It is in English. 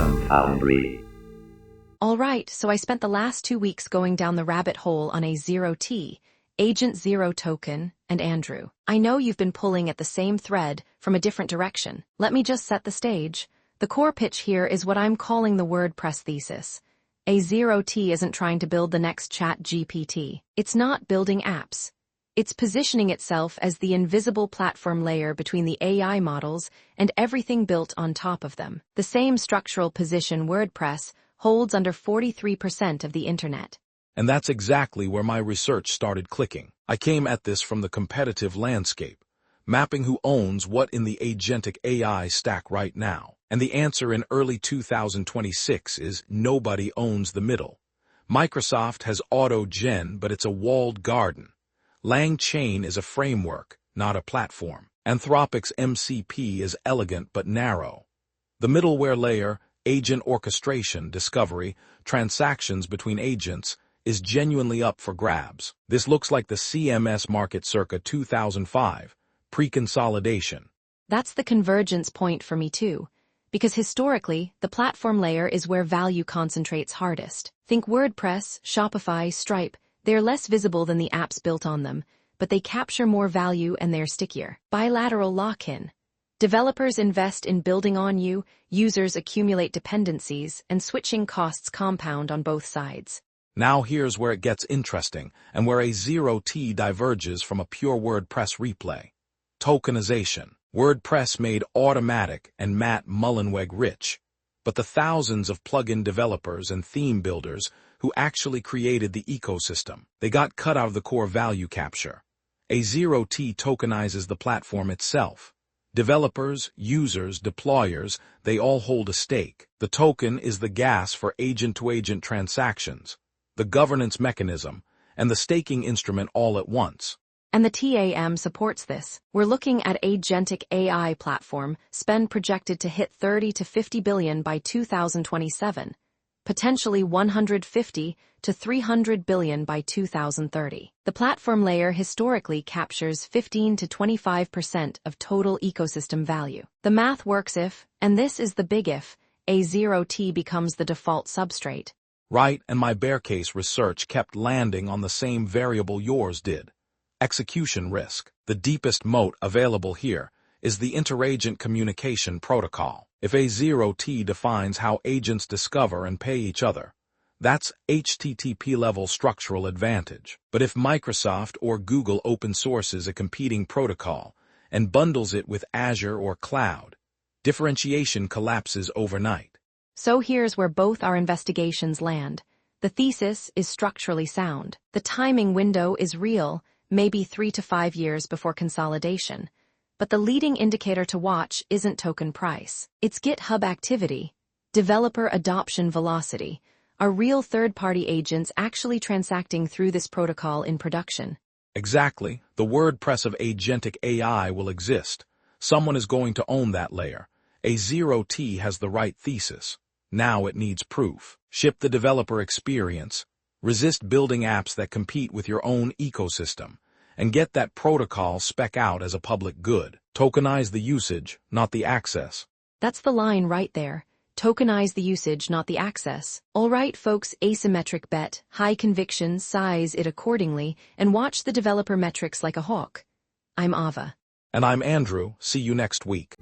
dumbfoundry. Alright, so I spent the last 2 weeks going down the rabbit hole on A0T, Agent Zero Token, and Andrew. I know you've been pulling at the same thread from a different direction. Let me just set the stage. The core pitch here is what I'm calling the WordPress Thesis. A0T isn't trying to build the next ChatGPT. It's not building apps. It's positioning itself as the invisible platform layer between the AI models and everything built on top of them. The same structural position WordPress holds under 43% of the internet. And that's exactly where my research started clicking. I came at this from the competitive landscape, mapping who owns what in the agentic AI stack right now. And the answer in early 2026 is nobody owns the middle. Microsoft has AutoGen, but it's a walled garden. LangChain is a framework, not a platform. Anthropic's MCP is elegant but narrow. The middleware layer, agent orchestration, discovery, transactions between agents, is genuinely up for grabs. This looks like the CMS market circa 2005, pre-consolidation. That's the convergence point for me too, because historically, the platform layer is where value concentrates hardest. Think WordPress, Shopify, Stripe. They're less visible than the apps built on them, but they capture more value and they're stickier. Bilateral lock-in. Developers invest in building on you, users accumulate dependencies, and switching costs compound on both sides. Now here's where it gets interesting, and where A0T diverges from a pure WordPress replay. Tokenization. WordPress made automatic and Matt Mullenweg rich, but the thousands of plugin developers and theme builders who actually created the ecosystem, they got cut out of the core value capture. A0T tokenizes the platform itself. Developers, users, deployers, they all hold a stake. The token is the gas for agent-to-agent transactions, the governance mechanism, and the staking instrument all at once. And the TAM supports this. We're looking at Agentic AI platform, spend projected to hit 30 to 50 billion by 2027, potentially 150 to 300 billion by 2030. The platform layer historically captures 15 to 25% of total ecosystem value. The math works if, and this is the big if, A0T becomes the default substrate. Right, and my bear case research kept landing on the same variable yours did. Execution risk. The deepest moat available here is the interagent communication protocol. If A0T defines how agents discover and pay each other, that's HTTP-level structural advantage. But if Microsoft or Google open sources a competing protocol and bundles it with Azure or cloud, differentiation collapses overnight. So here's where both our investigations land. The thesis is structurally sound. The timing window is real, maybe 3 to 5 years before consolidation. But the leading indicator to watch isn't token price. It's GitHub activity, developer adoption velocity. Are real third-party agents actually transacting through this protocol in production? Exactly. The WordPress of agentic AI will exist. Someone is going to own that layer. A0T has the right thesis. Now it needs proof. Ship the developer experience. Resist building apps that compete with your own ecosystem. And get that protocol spec out as a public good. Tokenize the usage, not the access. That's the line right there. Tokenize the usage, not the access. All right, folks, asymmetric bet, high conviction, size it accordingly, and watch the developer metrics like a hawk. I'm Ava. And I'm Andrew. See you next week.